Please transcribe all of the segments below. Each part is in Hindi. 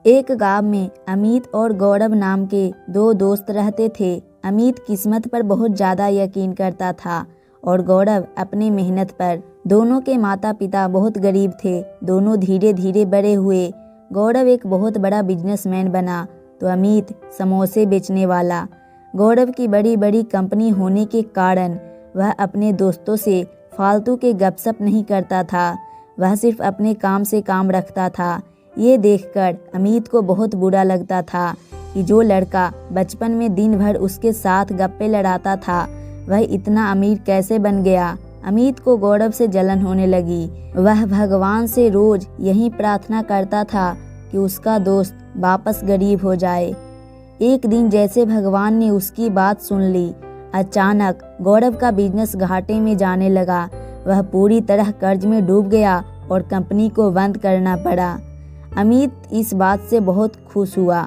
एक गांव में अमित और गौरव नाम के दो दोस्त रहते थे। अमित किस्मत पर बहुत ज़्यादा यकीन करता था और गौरव अपनी मेहनत पर। दोनों के माता पिता बहुत गरीब थे। दोनों धीरे धीरे बड़े हुए। गौरव एक बहुत बड़ा बिजनेसमैन बना तो अमित समोसे बेचने वाला। गौरव की बड़ी बड़ी कंपनी होने के कारण वह अपने दोस्तों से फालतू के गपशप नहीं करता था। वह सिर्फ अपने काम से काम रखता था। ये देखकर अमित को बहुत बुरा लगता था कि जो लड़का बचपन में दिन भर उसके साथ गप्पे लड़ाता था वह इतना अमीर कैसे बन गया। अमित को गौरव से जलन होने लगी। वह भगवान से रोज यही प्रार्थना करता था कि उसका दोस्त वापस गरीब हो जाए। एक दिन जैसे भगवान ने उसकी बात सुन ली, अचानक गौरव का बिजनेस घाटे में जाने लगा। वह पूरी तरह कर्ज में डूब गया और कंपनी को बंद करना पड़ा। अमित इस बात से बहुत खुश हुआ।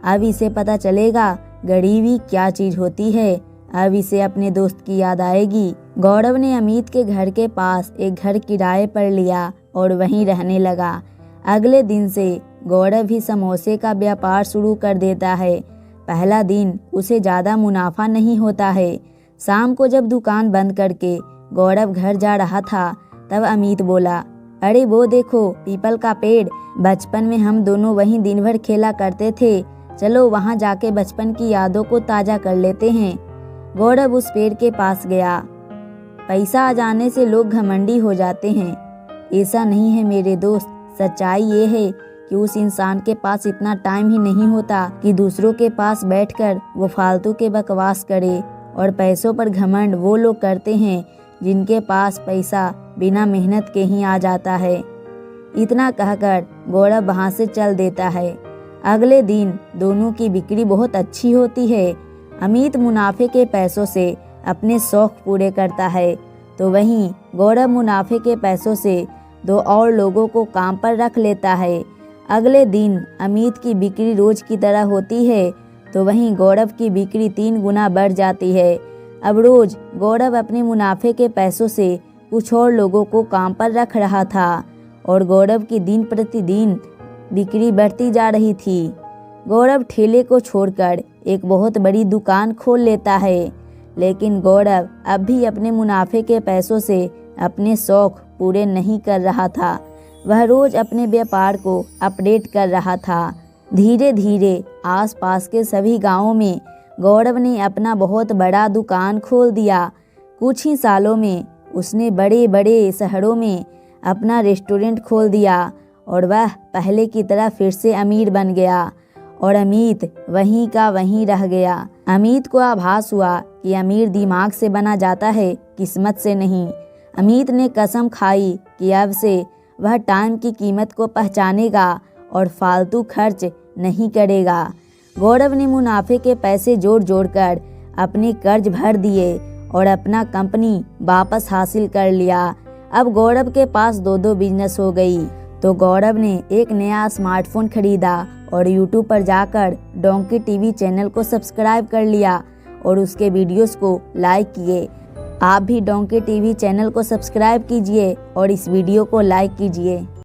अब इसे पता चलेगा गरीबी क्या चीज़ होती है। अब इसे अपने दोस्त की याद आएगी। गौरव ने अमित के घर के पास एक घर किराए पर लिया और वहीं रहने लगा। अगले दिन से गौरव भी समोसे का व्यापार शुरू कर देता है। पहला दिन उसे ज़्यादा मुनाफा नहीं होता है। शाम को जब दुकान बंद करके गौरव घर जा रहा था तब अमित बोला, अरे वो देखो पीपल का पेड़, बचपन में हम दोनों वहीं दिन भर खेला करते थे। चलो वहाँ जाके बचपन की यादों को ताज़ा कर लेते हैं। गौरव उस पेड़ के पास गया। पैसा आ जाने से लोग घमंडी हो जाते हैं। ऐसा नहीं है मेरे दोस्त। सच्चाई ये है कि उस इंसान के पास इतना टाइम ही नहीं होता कि दूसरों के पास बैठकर वो फालतू के बकवास करे। और पैसों पर घमंड वो लोग करते हैं जिनके पास पैसा बिना मेहनत के ही आ जाता है। इतना कहकर गौरव वहाँ से चल देता है। अगले दिन दोनों की बिक्री बहुत अच्छी होती है। अमित मुनाफे के पैसों से अपने शौक पूरे करता है तो वहीं गौरव मुनाफे के पैसों से दो और लोगों को काम पर रख लेता है। अगले दिन अमित की बिक्री रोज की तरह होती है तो वहीं गौरव की बिक्री 3 गुना बढ़ जाती है। अब रोज गौरव अपने मुनाफे के पैसों से कुछ और लोगों को काम पर रख रहा था और गौरव की दिन प्रतिदिन बिक्री बढ़ती जा रही थी। गौरव ठेले को छोड़कर एक बहुत बड़ी दुकान खोल लेता है, लेकिन गौरव अब भी अपने मुनाफे के पैसों से अपने शौक पूरे नहीं कर रहा था। वह रोज अपने व्यापार को अपडेट कर रहा था। धीरे धीरे आसपास के सभी गांवों में गौरव ने अपना बहुत बड़ा दुकान खोल दिया। कुछ ही सालों में उसने बड़े बड़े शहरों में अपना रेस्टोरेंट खोल दिया और वह पहले की तरह फिर से अमीर बन गया और अमित वहीं का वहीं रह गया। अमित को आभास हुआ कि अमीर दिमाग से बना जाता है, किस्मत से नहीं। अमित ने कसम खाई कि अब से वह टाइम की कीमत को पहचानेगा और फालतू खर्च नहीं करेगा। गौरव ने मुनाफे के पैसे जोड़ जोड़कर अपने कर्ज भर दिए और अपना कंपनी वापस हासिल कर लिया। अब गौरव के पास 2 बिजनेस हो गई तो गौरव ने एक नया स्मार्टफोन खरीदा और यूट्यूब पर जाकर डोंकी टीवी चैनल को सब्सक्राइब कर लिया और उसके वीडियोस को लाइक किए। आप भी डोंकी टीवी चैनल को सब्सक्राइब कीजिए और इस वीडियो को लाइक कीजिए।